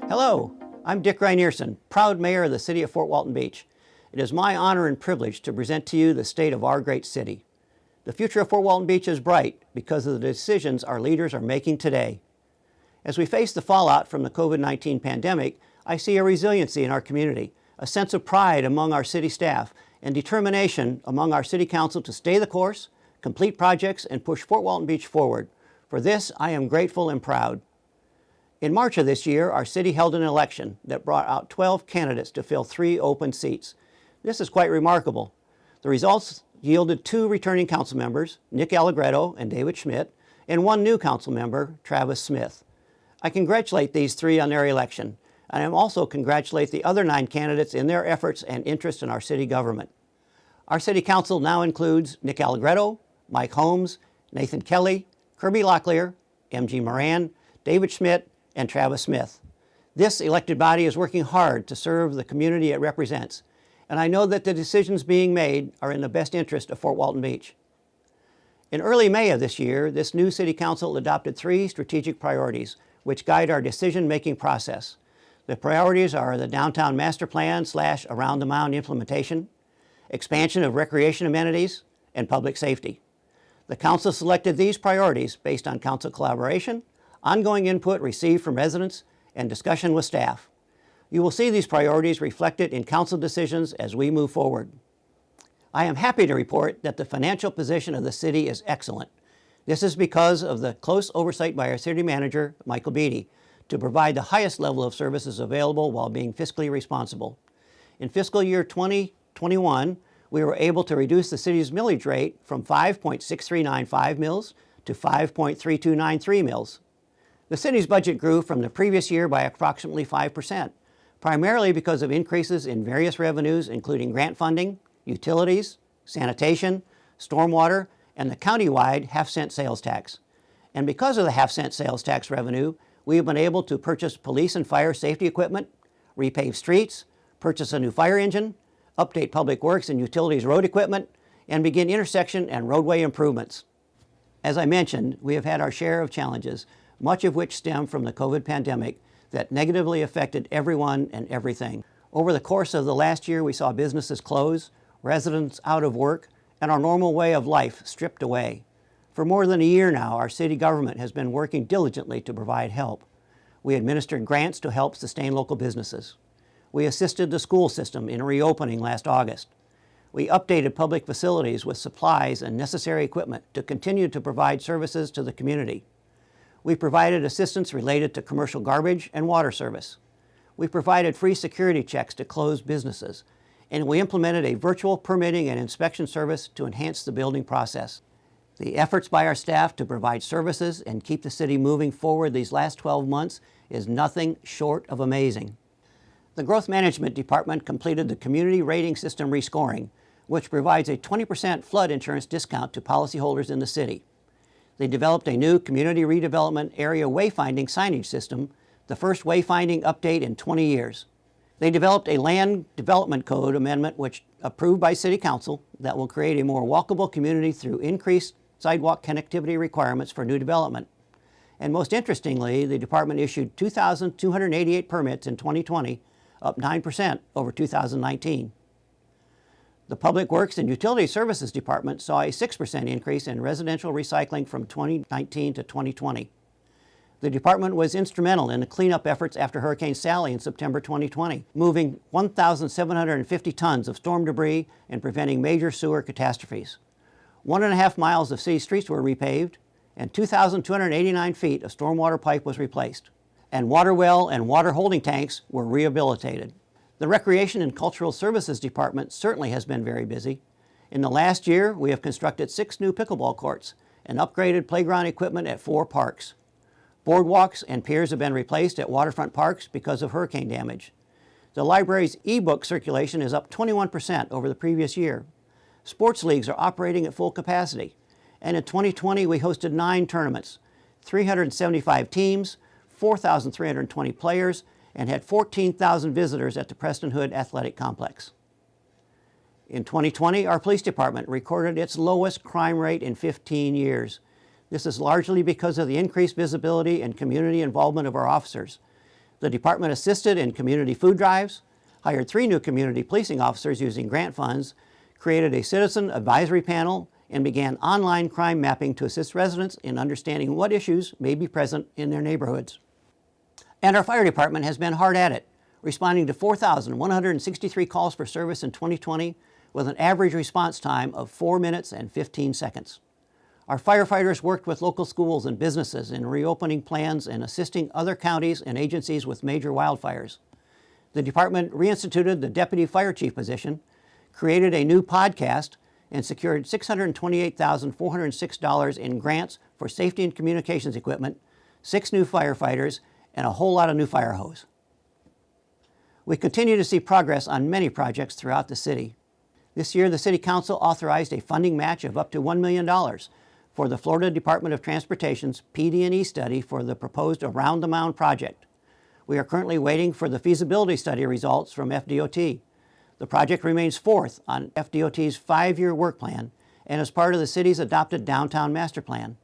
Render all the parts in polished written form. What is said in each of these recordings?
Hello, I'm Dick Rynearson, proud mayor of the city of Fort Walton Beach. It is my honor and privilege to present to you the state of our great city. The future of Fort Walton Beach is bright because of the decisions our leaders are making today. As we face the fallout from the COVID-19 pandemic, I see a resiliency in our community, a sense of pride among our city staff, and determination among our city council to stay the course, complete projects, and push Fort Walton Beach forward. For this, I am grateful and proud. In March of this year, our city held an election that brought out 12 candidates to fill 3 open seats. This is quite remarkable. The results yielded 2 returning council members, Nick Allegretto and David Schmidt, and 1 new council member, Travis Smith. I congratulate these 3 on their election, and I also congratulate the other 9 candidates in their efforts and interest in our city government. Our city council now includes Nick Allegretto, Mike Holmes, Nathan Kelly, Kirby Locklear, M.G. Moran, David Schmidt, and Travis Smith. This elected body is working hard to serve the community it represents, and I know that the decisions being made are in the best interest of Fort Walton Beach. In early May of this year, this new City Council adopted 3 strategic priorities which guide our decision-making process. The priorities are the Downtown Master Plan / Around the Mound implementation, expansion of recreation amenities, and public safety. The Council selected these priorities based on Council collaboration, ongoing input received from residents, and discussion with staff. You will see these priorities reflected in Council decisions as we move forward. I am happy to report that the financial position of the city is excellent. This is because of the close oversight by our city manager, Michael Beatty, to provide the highest level of services available while being fiscally responsible. In fiscal year 2021, we were able to reduce the city's millage rate from 5.6395 mills to 5.3293 mills. The city's budget grew from the previous year by approximately 5%, primarily because of increases in various revenues including grant funding, utilities, sanitation, stormwater, and the countywide half-cent sales tax. And because of the half-cent sales tax revenue, we have been able to purchase police and fire safety equipment, repave streets, purchase a new fire engine, update public works and utilities road equipment, and begin intersection and roadway improvements. As I mentioned, we have had our share of challenges, much of which stem from the COVID pandemic that negatively affected everyone and everything. Over the course of the last year, we saw businesses close, residents out of work, and our normal way of life stripped away. For more than a year now, our city government has been working diligently to provide help. We administered grants to help sustain local businesses. We assisted the school system in reopening last August. We updated public facilities with supplies and necessary equipment to continue to provide services to the community. We provided assistance related to commercial garbage and water service. We provided free security checks to closed businesses, and we implemented a virtual permitting and inspection service to enhance the building process. The efforts by our staff to provide services and keep the city moving forward these last 12 months is nothing short of amazing. The Growth Management Department completed the Community Rating System rescoring, which provides a 20% flood insurance discount to policyholders in the city. They developed a new Community Redevelopment Area Wayfinding signage system, the first wayfinding update in 20 years. They developed a Land Development Code amendment which approved by City Council that will create a more walkable community through increased sidewalk connectivity requirements for new development. And most interestingly, the department issued 2,288 permits in 2020, up 9% over 2019. The Public Works and Utility Services Department saw a 6% increase in residential recycling from 2019 to 2020. The department was instrumental in the cleanup efforts after Hurricane Sally in September 2020, moving 1,750 tons of storm debris and preventing major sewer catastrophes. 1.5 miles of city streets were repaved, and 2,289 feet of stormwater pipe was replaced, and water well and water holding tanks were rehabilitated. The Recreation and Cultural Services Department certainly has been very busy. In the last year, we have constructed 6 new pickleball courts and upgraded playground equipment at 4 parks. Boardwalks and piers have been replaced at waterfront parks because of hurricane damage. The library's e-book circulation is up 21% over the previous year. Sports leagues are operating at full capacity. And in 2020, we hosted 9 tournaments, 375 teams, 4,320 players, and had 14,000 visitors at the Preston Hood Athletic Complex. In 2020, our police department recorded its lowest crime rate in 15 years. This is largely because of the increased visibility and community involvement of our officers. The department assisted in community food drives, hired 3 new community policing officers using grant funds, created a citizen advisory panel, and began online crime mapping to assist residents in understanding what issues may be present in their neighborhoods. And our fire department has been hard at it, responding to 4,163 calls for service in 2020 with an average response time of 4 minutes and 15 seconds. Our firefighters worked with local schools and businesses in reopening plans and assisting other counties and agencies with major wildfires. The department reinstituted the deputy fire chief position, created a new podcast, and secured $628,406 in grants for safety and communications equipment, 6 new firefighters, and a whole lot of new fire hose. We continue to see progress on many projects throughout the city. This year, the City Council authorized a funding match of up to $1 million for the Florida Department of Transportation's PD&E study for the proposed Around the Mound project. We are currently waiting for the feasibility study results from FDOT. The project remains fourth on FDOT's 5-year work plan and is part of the city's adopted downtown master plan.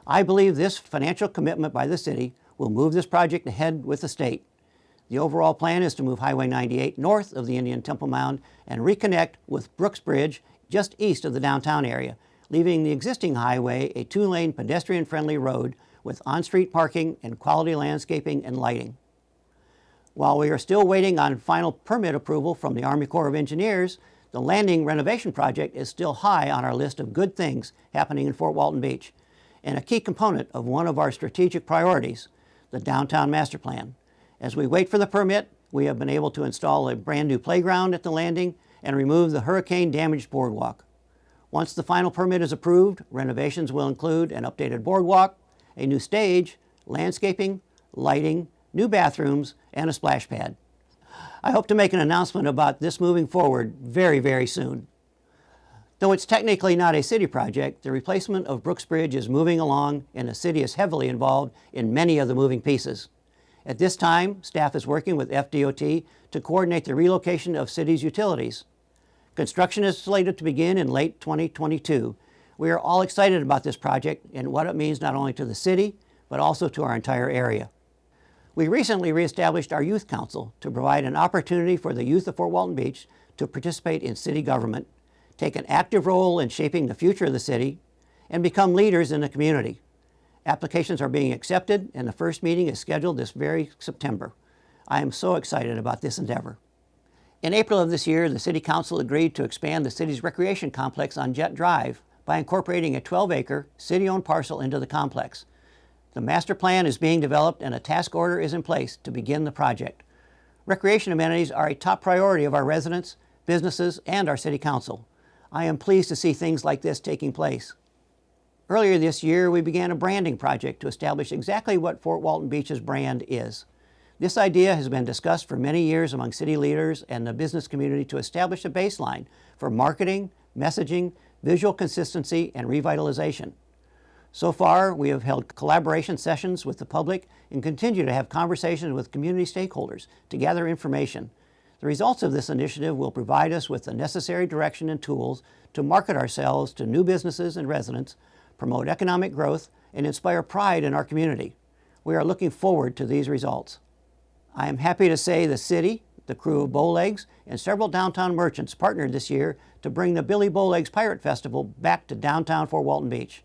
I believe this financial commitment by the city will move this project ahead with the state. The overall plan is to move Highway 98 north of the Indian Temple Mound and reconnect with Brooks Bridge just east of the downtown area, leaving the existing highway a 2-lane pedestrian-friendly road with on-street parking and quality landscaping and lighting. While we are still waiting on final permit approval from the Army Corps of Engineers, the landing renovation project is still high on our list of good things happening in Fort Walton Beach, and a key component of one of our strategic priorities, the Downtown Master Plan. As we wait for the permit, we have been able to install a brand new playground at the landing and remove the hurricane-damaged boardwalk. Once the final permit is approved, renovations will include an updated boardwalk, a new stage, landscaping, lighting, new bathrooms, and a splash pad. I hope to make an announcement about this moving forward very, very soon. Though it's technically not a city project, the replacement of Brooks Bridge is moving along and the city is heavily involved in many of the moving pieces. At this time, staff is working with FDOT to coordinate the relocation of city's utilities. Construction is slated to begin in late 2022. We are all excited about this project and what it means not only to the city, but also to our entire area. We recently reestablished our Youth Council to provide an opportunity for the youth of Fort Walton Beach to participate in city government, take an active role in shaping the future of the city, and become leaders in the community. Applications are being accepted, and the first meeting is scheduled this very September. I am so excited about this endeavor. In April of this year, the City Council agreed to expand the city's recreation complex on Jet Drive by incorporating a 12-acre city-owned parcel into the complex. The master plan is being developed and a task order is in place to begin the project. Recreation amenities are a top priority of our residents, businesses, and our City Council. I am pleased to see things like this taking place. Earlier this year, we began a branding project to establish exactly what Fort Walton Beach's brand is. This idea has been discussed for many years among city leaders and the business community to establish a baseline for marketing, messaging, visual consistency, and revitalization. So far, we have held collaboration sessions with the public and continue to have conversations with community stakeholders to gather information. The results of this initiative will provide us with the necessary direction and tools to market ourselves to new businesses and residents, promote economic growth, and inspire pride in our community. We are looking forward to these results. I am happy to say the city, the crew of Bowlegs, and several downtown merchants partnered this year to bring the Billy Bowlegs Pirate Festival back to downtown Fort Walton Beach.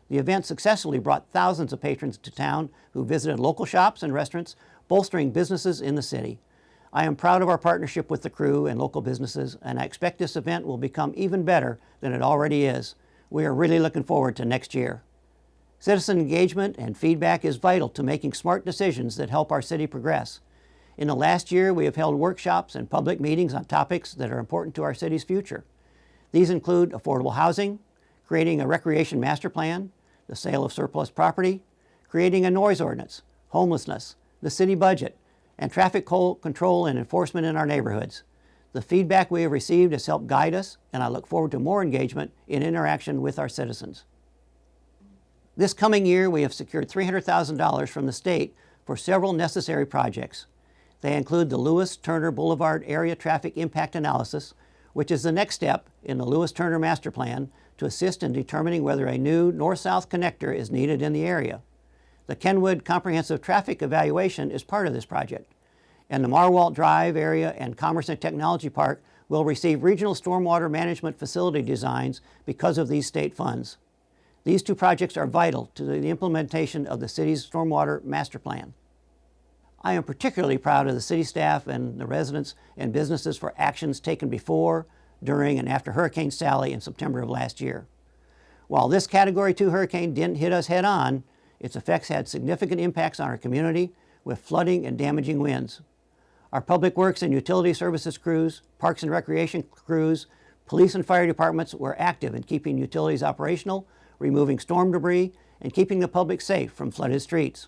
The event successfully brought thousands of patrons to town who visited local shops and restaurants, bolstering businesses in the city. I am proud of our partnership with the crew and local businesses, and I expect this event will become even better than it already is. We are really looking forward to next year. Citizen engagement and feedback is vital to making smart decisions that help our city progress. In the last year, we have held workshops and public meetings on topics that are important to our city's future. These include affordable housing, creating a recreation master plan, the sale of surplus property, creating a noise ordinance, homelessness, the city budget, and traffic control and enforcement in our neighborhoods. The feedback we have received has helped guide us, and I look forward to more engagement in interaction with our citizens. This coming year, we have secured $300,000 from the state for several necessary projects. They include the Lewis Turner Boulevard Area Traffic Impact Analysis, which is the next step in the Lewis Turner Master Plan to assist in determining whether a new north-south connector is needed in the area. The Kenwood Comprehensive Traffic Evaluation is part of this project, and the Marwalt Drive area and Commerce and Technology Park will receive regional stormwater management facility designs because of these state funds. These two projects are vital to the implementation of the city's stormwater master plan. I am particularly proud of the city staff and the residents and businesses for actions taken before, during, and after Hurricane Sally in September of last year. While this Category 2 hurricane didn't hit us head on, its effects had significant impacts on our community with flooding and damaging winds. Our public works and utility services crews, parks and recreation crews, police and fire departments were active in keeping utilities operational, removing storm debris, and keeping the public safe from flooded streets.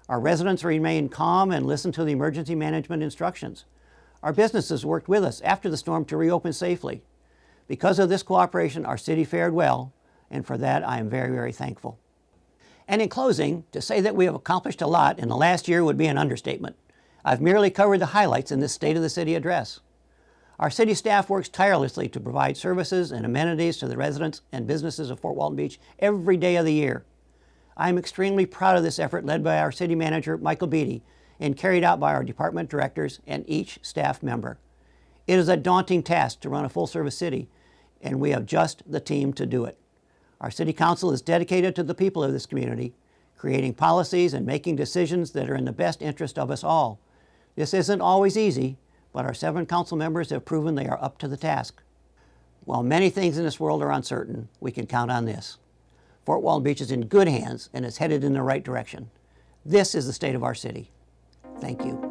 Our residents remained calm and listened to the emergency management instructions. Our businesses worked with us after the storm to reopen safely. Because of this cooperation, our city fared well, and for that I am very, very thankful. And in closing, to say that we have accomplished a lot in the last year would be an understatement. I've merely covered the highlights in this State of the City address. Our city staff works tirelessly to provide services and amenities to the residents and businesses of Fort Walton Beach every day of the year. I am extremely proud of this effort led by our city manager, Michael Beatty, and carried out by our department directors and each staff member. It is a daunting task to run a full-service city, and we have just the team to do it. Our city council is dedicated to the people of this community, creating policies and making decisions that are in the best interest of us all. This isn't always easy, but our 7 council members have proven they are up to the task. While many things in this world are uncertain, we can count on this. Fort Walton Beach is in good hands and is headed in the right direction. This is the state of our city. Thank you.